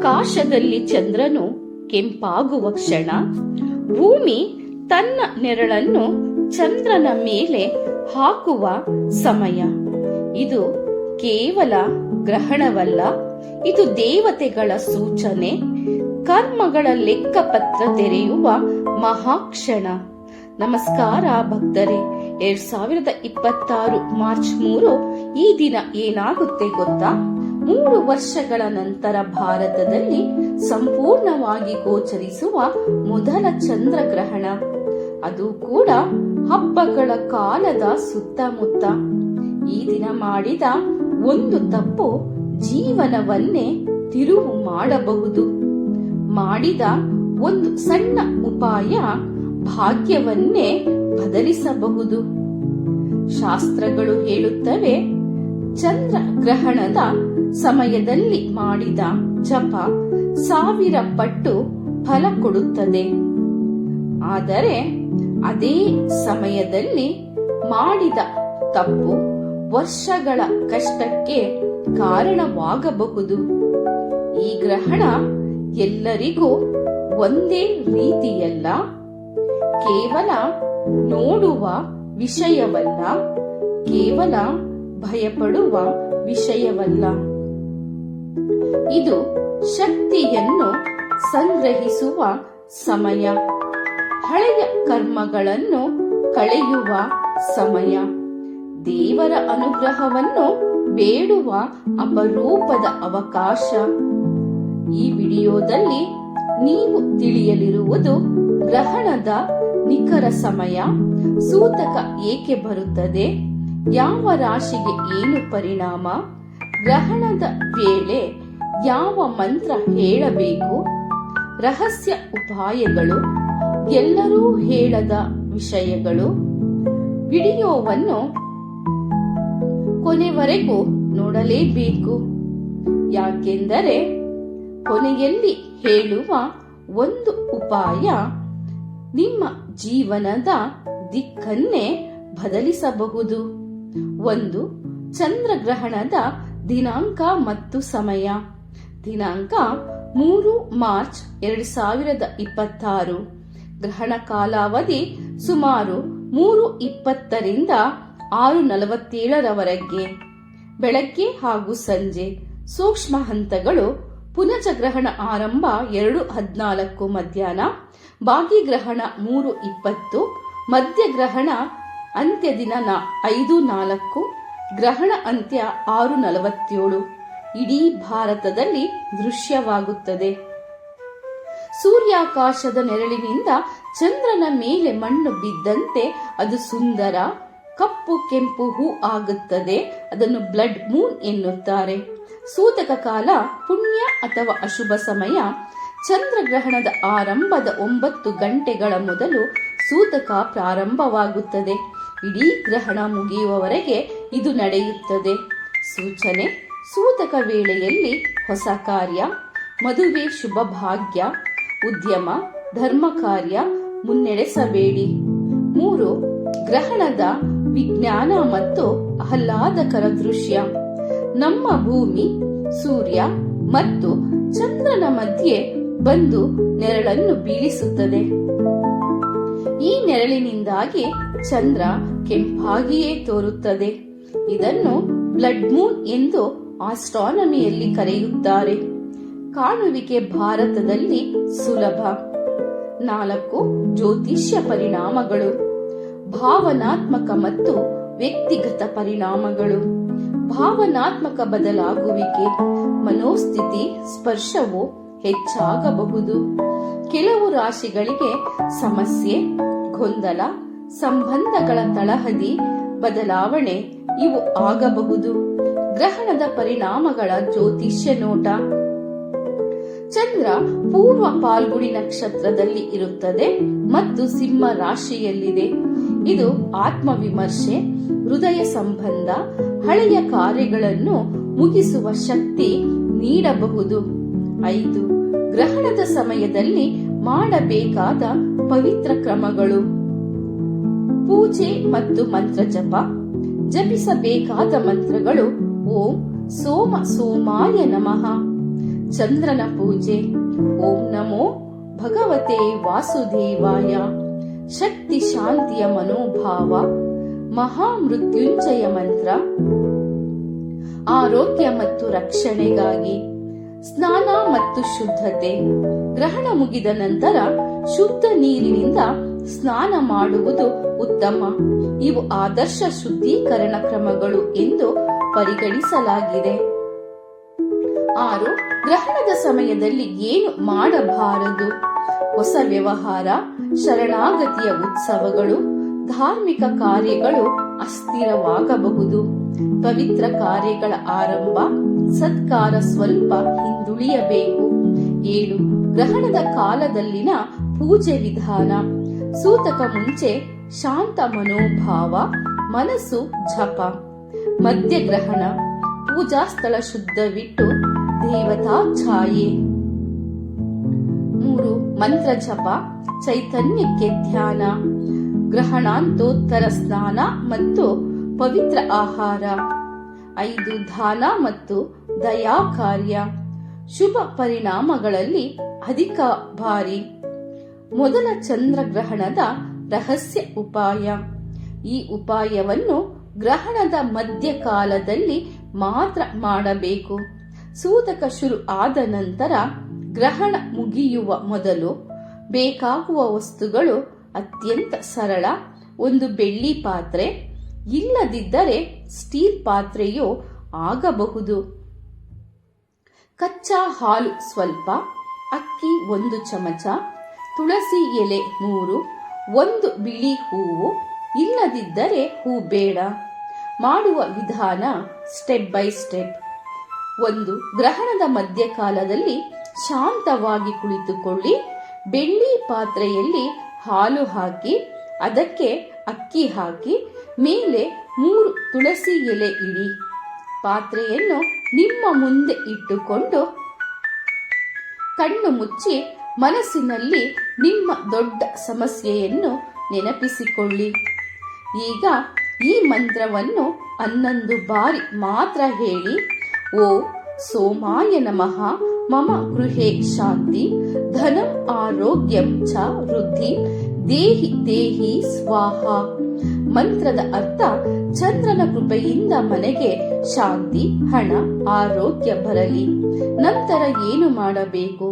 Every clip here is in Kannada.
ಆಕಾಶದಲ್ಲಿ ಚಂದ್ರನು ಕೆಂಪಾಗುವ ಕ್ಷಣ ಭೂಮಿ ತನ್ನ ನೆರಳನ್ನು ಚಂದ್ರನ ಮೇಲೆ ಹಾಕುವ ಸಮಯ. ಇದು ಕೇವಲ ಗ್ರಹಣವಲ್ಲ, ಇದು ದೇವತೆಗಳ ಸೂಚನೆ, ಕರ್ಮಗಳ ಲೆಕ್ಕಪತ್ರ ತೆರೆಯುವ ಮಹಾಕ್ಷಣ. ನಮಸ್ಕಾರ ಭಕ್ತರೇ, 2026 ಮಾರ್ಚ್ 3 ಈ ದಿನ ಏನಾಗುತ್ತೆ ಗೊತ್ತಾ? 3 ವರ್ಷಗಳ ನಂತರ ಭಾರತದಲ್ಲಿ ಸಂಪೂರ್ಣವಾಗಿ ಗೋಚರಿಸುವ ಮೊದಲ ಚಂದ್ರಗ್ರಹಣ, ಅದು ಕೂಡ ಹಬ್ಬಗಳ ಕಾಲದ ಸುತ್ತಮುತ್ತ. ಈ ದಿನ ಮಾಡಿದ ಒಂದು ತಪ್ಪು ಜೀವನವನ್ನೇ ತಿರುವು ಮಾಡಬಹುದು. ಮಾಡಿದ ಒಂದು ಸಣ್ಣ ಉಪಾಯ ಭಾಗ್ಯವನ್ನೇ ಬದಲಿಸಬಹುದು. ಶಾಸ್ತ್ರಗಳು ಹೇಳುತ್ತವೆ, ಚಂದ್ರಗ್ರಹಣದ ಸಮಯದಲ್ಲಿ ಮಾಡಿದ ಜಪ 1000 ಪಟ್ಟು ಫಲ ಕೊಡುತ್ತದೆ. ಆದರೆ ಅದೇ ಸಮಯದಲ್ಲಿ ಮಾಡಿದ ತಪ್ಪು ವರ್ಷಗಳ ಕಷ್ಟಕ್ಕೆ ಕಾರಣವಾಗಬಹುದು. ಈ ಗ್ರಹಣ ಎಲ್ಲರಿಗೂ ಒಂದೇ ರೀತಿಯಲ್ಲ, ಕೇವಲ ನೋಡುವ ವಿಷಯವಲ್ಲ, ಕೇವಲ ಭಯಪಡುವ ವಿಷಯವಲ್ಲ. ಇದು ಶಕ್ತಿಯನ್ನು ಸಂಗ್ರಹಿಸುವ ಸಮಯ, ಹಳೆಯ ಕರ್ಮಗಳನ್ನು ಕಳೆಯುವ ಸಮಯ, ದೇವರ ಅನುಗ್ರಹವನ್ನು ಬೇಡುವ ಅಪರೂಪದ ಅವಕಾಶ. ಈ ವಿಡಿಯೋದಲ್ಲಿ ನೀವು ತಿಳಿಯಲಿರುವುದು ಗ್ರಹಣದ ನಿಖರ ಸಮಯ, ಸೂತಕ ಏಕೆ ಬರುತ್ತದೆ, ಯಾವ ರಾಶಿಗೆ ಏನು ಪರಿಣಾಮ, ಗ್ರಹಣದ ವೇಳೆ ಯಾವ ಮಂತ್ರ ಹೇಳಬೇಕು, ರಹಸ್ಯ ಉಪಾಯಗಳು, ಎಲ್ಲರೂ ಹೇಳದ ವಿಷಯಗಳು. ವಿಡಿಯೋವನ್ನು ಕೊನೆವರೆಗೂ ನೋಡಲೇಬೇಕು, ಯಾಕೆಂದರೆ ಕೊನೆಯಲ್ಲಿ ಹೇಳುವ ಒಂದು ಉಪಾಯ ನಿಮ್ಮ ಜೀವನದ ದಿಕ್ಕನ್ನೇ ಬದಲಿಸಬಹುದು. 1. ಚಂದ್ರಗ್ರಹಣದ ದಿನಾಂಕ ಮತ್ತು ಸಮಯ. ದಿನಾಂಕ 3 ಮಾರ್ಚ್ 2026. ಗ್ರಹಣ ಕಾಲಾವಧಿ ಸುಮಾರು 3:20 ರಿಂದ 6:47 ಬೆಳಗ್ಗೆ ಹಾಗೂ ಸಂಜೆ. ಸೂಕ್ಷ್ಮ ಹಂತಗಳು: ಪುನಜಗ್ರಹಣ ಆರಂಭ 2:14 ಮಧ್ಯಾಹ್ನ, ಭಾಗಿಗ್ರಹಣ 3:20, ಮಧ್ಯಗ್ರಹಣ ಅಂತ್ಯ ದಿನ 5:04, ಗ್ರಹಣ ಅಂತ್ಯ 6:47. ಇಡೀ ಭಾರತದಲ್ಲಿ ದೃಶ್ಯವಾಗುತ್ತದೆ. ಸೂರ್ಯಾಕಾಶದ ನೆರಳಿನಿಂದ ಚಂದ್ರನ ಮೇಲೆ ಮಣ್ಣು ಬಿದ್ದಂತೆ ಅದು ಸುಂದರ ಕಪ್ಪು ಕೆಂಪು ಹೂ ಆಗುತ್ತದೆ. ಅದನ್ನು ಬ್ಲಡ್ ಮೂನ್ ಎನ್ನುತ್ತಾರೆ. ಸೂತಕ ಕಾಲ ಪುಣ್ಯ ಅಥವಾ ಅಶುಭ ಸಮಯ. ಚಂದ್ರಗ್ರಹಣದ ಆರಂಭದ 9 ಗಂಟೆಗಳ ಮೊದಲು ಸೂತಕ ಪ್ರಾರಂಭವಾಗುತ್ತದೆ. ಇಡೀ ಗ್ರಹಣ ಮುಗಿಯುವವರೆಗೆ ಇದು ನಡೆಯುತ್ತದೆ. ಸೂಚನೆ: ಸೂತಕ ವೇಳೆಯಲ್ಲಿ ಹೊಸ ಕಾರ್ಯ, ಮದುವೆ, ಶುಭ ಭಾಗ್ಯ, ಉದ್ಯಮ, ಧರ್ಮ ಕಾರ್ಯ ಮುನ್ನಡೆಸಬೇಡಿ. 3. ಗ್ರಹಣದ ವಿಜ್ಞಾನ ಮತ್ತು ಆಹ್ಲಾದಕರ ದೃಶ್ಯ. ನಮ್ಮ ಭೂಮಿ, ಸೂರ್ಯ ಮತ್ತು ಚಂದ್ರನ ಮಧ್ಯೆ ಬಂದು ನೆರಳನ್ನು ಬೀಳಿಸುತ್ತದೆ. ಈ ನೆರಳಿನಿಂದಾಗಿ ಚಂದ್ರ ಕೆಂಪಾಗಿಯೇ ತೋರುತ್ತದೆ. ಇದನ್ನು ಬ್ಲಡ್ ಮೂನ್ ಎಂದು ಆಸ್ಟ್ರಾನಮಿಯಲ್ಲಿ ಕರೆಯುತ್ತಾರೆ. ಕಾಣುವಿಕೆ ಭಾರತದಲ್ಲಿ ಸುಲಭ. 4. ಜ್ಯೋತಿಷ್ಯ ಪರಿಣಾಮಗಳು. ಭಾವನಾತ್ಮಕ ಮತ್ತು ವ್ಯಕ್ತಿಗತ ಪರಿಣಾಮಗಳು. ಭಾವನಾತ್ಮಕ ಬದಲಾಗುವಿಕೆ, ಮನೋಸ್ಥಿತಿ ಸ್ಪರ್ಶವು ಹೆಚ್ಚಾಗಬಹುದು. ಕೆಲವು ರಾಶಿಗಳಿಗೆ ಸಮಸ್ಯೆ, ಗೊಂದಲ, ಸಂಬಂಧಗಳ ತಳಹದಿ ಬದಲಾವಣೆ ಇವು ಆಗಬಹುದು. ಗ್ರಹಣದ ಪರಿಣಾಮಗಳ ಜ್ಯೋತಿಷ್ಯ ನೋಟ. ಚಂದ್ರ ಪೂರ್ವ ಫಾಲ್ಗುಣಿ ನಕ್ಷತ್ರದಲ್ಲಿ ಇರುತ್ತದೆ ಮತ್ತು ಸಿಂಹ ರಾಶಿಯಲ್ಲಿದೆ. ಇದು ಆತ್ಮವಿಮರ್ಶೆ, ಹೃದಯ ಸಂಬಂಧ, ಹಳೆಯ ಕಾರ್ಯಗಳನ್ನು ಮುಗಿಸುವ ಶಕ್ತಿ ನೀಡಬಹುದು. 5. ಗ್ರಹಣದ ಸಮಯದಲ್ಲಿ ಮಾಡಬೇಕಾದ ಪವಿತ್ರ ಕ್ರಮಗಳು. ಪೂಜೆ ಮತ್ತು ಮಂತ್ರ ಜಪ. ಜಪಿಸಬೇಕಾದ ಮಂತ್ರಗಳು: ಓಂ ಸೋಮ ಸೋಮಾಯ ನಮಃ, ಚಂದ್ರನ ಪೂಜೆ. ಓಂ ನಮೋ ಭಗವತೆ ವಾಸುದೇವಾಯ. ಶಕ್ತಿ ಶಾಂತಿಯ ಮನೋಭಾವ. ಮಹಾಮೃತ್ಯುಂಜಯ ಮಂತ್ರ. ಆರೋಗ್ಯ ಮತ್ತು ರಕ್ಷಣೆಗಾಗಿ ಸ್ನಾನ ಮತ್ತು ಶುದ್ಧತೆ. ಗ್ರಹಣ ಮುಗಿದ ನಂತರ ಶುದ್ಧ ನೀರಿನಿಂದ ಸ್ನಾನ ಮಾಡುವುದು ಉತ್ತಮ. ಇವು ಆದರ್ಶ ಶುದ್ಧೀಕರಣ ಕ್ರಮಗಳು ಎಂದು ಪರಿಗಣಿಸಲಾಗಿದೆ. 6. ಗ್ರಹಣದ ಸಮಯದಲ್ಲಿ ಏನು ಮಾಡಬಾರದು? ಹೊಸ ವ್ಯವಹಾರ, ಶರಣಾಗತಿಯ ಉತ್ಸವಗಳು, ಧಾರ್ಮಿಕ ಕಾರ್ಯಗಳು ಅಸ್ಥಿರವಾಗಬಹುದು. ಪವಿತ್ರ ಕಾರ್ಯಗಳ ಆರಂಭ, ಸತ್ಕಾರ ಸ್ವಲ್ಪ ಹಿಂದುಳಿಯಬೇಕು. 7. ಗ್ರಹಣದ ಕಾಲದಲ್ಲಿನ ಪೂಜೆ ವಿಧಾನ. ಸೂತಕ ಮುಂಚೆ ಶಾಂತ ಮನೋಭಾವ, ಮನಸ್ಸು ಜಪ. ಮಧ್ಯಗ್ರಹಣ ಪೂಜಾ ಸ್ಥಳ ಶುದ್ಧವಿಟ್ಟು ದೇವತಾ ಛಾಯೆ. 3. ಮಂತ್ರ ಜಪ, ಚೈತನ್ಯಕ್ಕೆ ಧ್ಯಾನ. ಗ್ರಹಣಾಂತೋತ್ತರ ಸ್ನಾನ ಮತ್ತು ಪವಿತ್ರ ಆಹಾರ. 5. ದಾನ ಮತ್ತು ದಯಾ ಕಾರ್ಯ. ಶುಭ ಪರಿಣಾಮಗಳಲ್ಲಿ ಅಧಿಕ ಭಾರಿ. ಮೊದಲ ಚಂದ್ರಗ್ರಹಣದ ರಹಸ್ಯ ಉಪಾಯ. ಈ ಉಪಾಯವನ್ನು ಗ್ರಹಣದ ಮಧ್ಯಕಾಲದಲ್ಲಿ ಮಾತ್ರ ಮಾಡಬೇಕು. ಸೂತಕ ಶುರು ಆದ ನಂತರ ಗ್ರಹಣ ಮುಗಿಯುವ ಮೊದಲು ಬೇಕಾಗುವ ವಸ್ತುಗಳು ಅತ್ಯಂತ ಸರಳ. ಒಂದು ಬೆಳ್ಳಿ ಪಾತ್ರೆ, ಇಲ್ಲದಿದ್ದರೆ ಸ್ಟೀಲ್ ಪಾತ್ರೆಯೂ ಆಗಬಹುದು. ಕಚ್ಚಾ ಹಾಲು ಸ್ವಲ್ಪ, ಅಕ್ಕಿ 1 ಚಮಚ, ತುಳಸಿ ಎಲೆ 3, 1 ಬಿಳಿ ಹೂವು, ಇಲ್ಲದಿದ್ದರೆ ಹೂ ಬೇಡ. ಮಾಡುವ ವಿಧಾನ ಸ್ಟೆಪ್ ಬೈ ಸ್ಟೆಪ್. 1. ಗ್ರಹಣದ ಮಧ್ಯಕಾಲದಲ್ಲಿ ಶಾಂತವಾಗಿ ಕುಳಿತುಕೊಳ್ಳಿ. ಬೆಳ್ಳಿ ಪಾತ್ರೆಯಲ್ಲಿ ಹಾಲು ಹಾಕಿ, ಅದಕ್ಕೆ ಅಕ್ಕಿ ಹಾಕಿ, ಮೇಲೆ 3 ತುಳಸಿ ಎಲೆ ಇಡಿ. ಪಾತ್ರೆಯನ್ನು ನಿಮ್ಮ ಮುಂದೆ ಇಟ್ಟುಕೊಂಡು ಕಣ್ಣು ಮುಚ್ಚಿ ಮನಸ್ಸಿನಲ್ಲಿ ನಿಮ್ಮ ದೊಡ್ಡ ಸಮಸ್ಯೆಯನ್ನು ನೆನಪಿಸಿಕೊಳ್ಳಿ. ಈಗ ಈ ಮಂತ್ರವನ್ನು 11 ಬಾರಿ ಮಾತ್ರ ಹೇಳಿ. ಓ ಸೋಮಾಯ ನಮಃ, ಮಮ ಗೃಹೇ ಶಾಂತಿ, ಧನಂ ಆರೋಗ್ಯಂ ಚ ವೃದ್ಧಿ, ದೇಹಿ ದೇಹಿ ಸ್ವಾಹ. ಮಂತ್ರದ ಅರ್ಥ: ಚಂದ್ರನ ಕೃಪೆಯಿಂದ ಮನೆಗೆ ಶಾಂತಿ, ಹಣ, ಆರೋಗ್ಯ ಬರಲಿ. ನಂತರ ಏನು ಮಾಡಬೇಕು?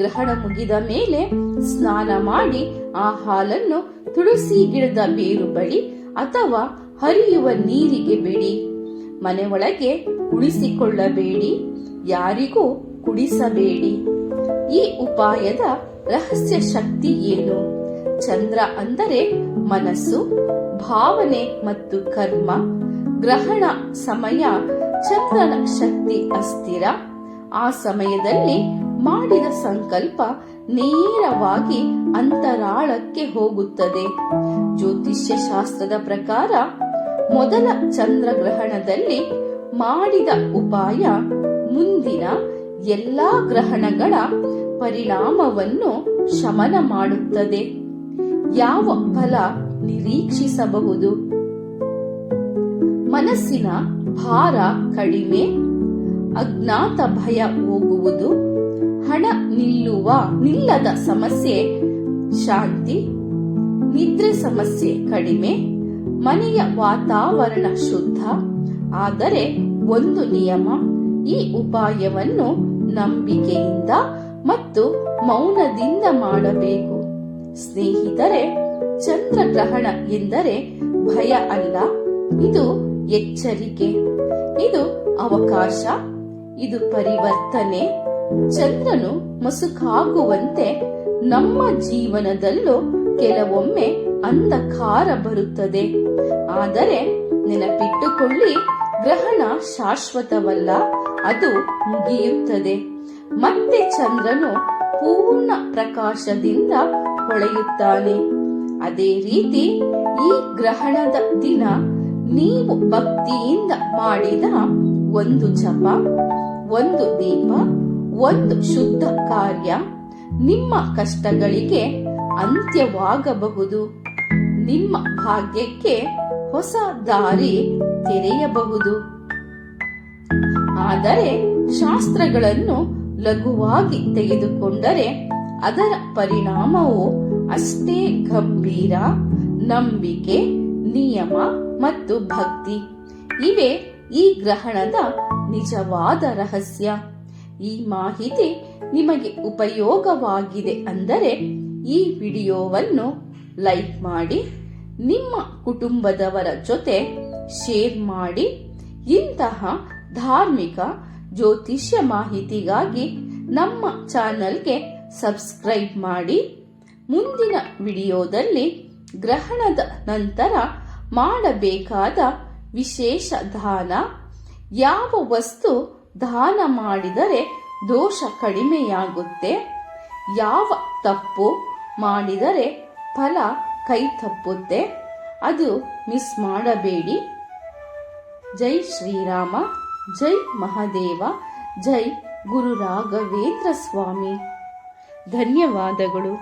ಗ್ರಹಣ ಮುಗಿದ ಮೇಲೆ ಸ್ನಾನ ಮಾಡಿ ಆ ಹಾಲನ್ನು ತುಳಸಿ ಗಿಡದ ಬೇರು ಬಳಿ ಅಥವಾ ಹರಿಯುವ ನೀರಿಗೆ ಬಿಡಿ. ಮನೆ ಒಳಗೆ ಕುಡಿಸಿಕೊಳ್ಳಬೇಡಿ, ಯಾರಿಗೂ ಕುಡಿಸಬೇಡಿ. ಈ ಉಪಾಯದ ರಹಸ್ಯ ಶಕ್ತಿ ಏನು? ಚಂದ್ರ ಅಂದರೆ ಮನಸ್ಸು, ಭಾವನೆ ಮತ್ತು ಕರ್ಮ. ಗ್ರಹಣ ಸಮಯ ಚಂದ್ರನ ಶಕ್ತಿ ಅಸ್ಥಿರ. ಆ ಸಮಯದಲ್ಲಿ ಮಾಡಿದ ಸಂಕಲ್ಪ ನೇರವಾಗಿ ಅಂತರಾಳಕ್ಕೆ ಹೋಗುತ್ತದೆ. ಜ್ಯೋತಿಷ್ಯ ಶಾಸ್ತ್ರದ ಪ್ರಕಾರ ಮೊದಲ ಚಂದ್ರಗ್ರಹಣದಲ್ಲಿ ಮಾಡಿದ ಉಪಾಯ ಮುಂದಿನ ಎಲ್ಲಾ ಗ್ರಹಣಗಳ ಪರಿಣಾಮವನ್ನು ಶಮನ ಮಾಡುತ್ತದೆ. ಯಾವ ಫಲ ನಿರೀಕ್ಷಿಸಬಹುದು? ಮನಸ್ಸಿನ ಭಾರ ಕಡಿಮೆ, ಅಜ್ಞಾತ ಭಯ ಹೋಗುವುದು, ಹಣ ನಿಲ್ಲದ ಸಮಸ್ಯೆ ಶಾಂತಿ, ನಿದ್ರೆ ಸಮಸ್ಯೆ ಕಡಿಮೆ, ಮನೆಯ ವಾತಾವರಣ ಶುದ್ಧ. ಆದರೆ ಒಂದು ನಿಯಮ: ಈ ಉಪಾಯವನ್ನು ನಂಬಿಕೆಯಿಂದ ಮತ್ತು ಮೌನದಿಂದ ಮಾಡಬೇಕು. ಸ್ನೇಹಿತರೆ, ಚಂದ್ರಗ್ರಹಣ ಎಂದರೆ ಭಯ ಅಲ್ಲ, ಇದು ಎಚ್ಚರಿಕೆ, ಇದು ಅವಕಾಶ, ಇದು ಪರಿವರ್ತನೆ. ಚಂದ್ರನು ಮಸುಕಾಗುವಂತೆ ನಮ್ಮ ಜೀವನದಲ್ಲೂ ಕೆಲವೊಮ್ಮೆ ಅಂಧಕಾರ ಬರುತ್ತದೆ. ಆದರೆ ನೆನಪಿಟ್ಟುಕೊಳ್ಳಿ, ಗ್ರಹಣ ಶಾಶ್ವತವಲ್ಲ, ಅದು ಮುಗಿಯುತ್ತದೆ. ಮತ್ತೆ ಚಂದ್ರನು ಪೂರ್ಣ ಪ್ರಕಾಶದಿಂದ ಹೊಳೆಯುತ್ತಾನೆ. ಅದೇ ರೀತಿ ಈ ಗ್ರಹಣದ ದಿನ ನೀವು ಭಕ್ತಿಯಿಂದ ಮಾಡಿದ ಒಂದು ಜಪ, ಒಂದು ದೀಪ, ಒಂದು ಶುದ್ಧ ಕಾರ್ಯ ನಿಮ್ಮ ಕಷ್ಟಗಳಿಗೆ ಅಂತ್ಯವಾಗಬಹುದು. ನಿಮ್ಮ ಭಾಗ್ಯಕ್ಕೆ ಹೊಸ ದಾರಿ ತೆರೆಯಬಹುದು. ಆದರೆ ಶಾಸ್ತ್ರಗಳನ್ನು ಲಘುವಾಗಿ ತೆಗೆದುಕೊಂಡರೆ ಅದರ ಪರಿಣಾಮವು ಅಷ್ಟೇ ಗಂಭೀರ. ನಂಬಿಕೆ, ನಿಯಮ ಮತ್ತು ಭಕ್ತಿ ಇವೇ ಈ ಗ್ರಹಣದ ನಿಜವಾದ ರಹಸ್ಯ. ಈ ಮಾಹಿತಿ ನಿಮಗೆ ಉಪಯೋಗವಾಗಿದೆ ಅಂದರೆ ಈ ವಿಡಿಯೋವನ್ನು ಲೈಕ್ ಮಾಡಿ, ನಿಮ್ಮ ಕುಟುಂಬದವರ ಜೊತೆ ಶೇರ್ ಮಾಡಿ. ಇಂತಹ ಧಾರ್ಮಿಕ ಜ್ಯೋತಿಷ್ಯ ಮಾಹಿತಿಗಾಗಿ ನಮ್ಮ ಚಾನೆಲ್ಗೆ ಸಬ್ಸ್ಕ್ರೈಬ್ ಮಾಡಿ. ಮುಂದಿನ ವಿಡಿಯೋದಲ್ಲಿ ಗ್ರಹಣದ ನಂತರ ಮಾಡಬೇಕಾದ ವಿಶೇಷ ದಾನ, ಯಾವ ವಸ್ತು ದಾನ ಮಾಡಿದರೆ ದೋಷ ಕಡಿಮೆಯಾಗುತ್ತೆ, ಯಾವ ತಪ್ಪು ಮಾಡಿದರೆ ಫಲ ಕೈ ತಪ್ಪುತ್ತೆ, ಅದು ಮಿಸ್ ಮಾಡಬೇಡಿ. ಜೈ ಶ್ರೀರಾಮ, ಜೈ ಮಹಾದೇವ, ಜೈ ಗುರು ರಾಘವೇಂದ್ರ ಸ್ವಾಮಿ. ಧನ್ಯವಾದಗಳು.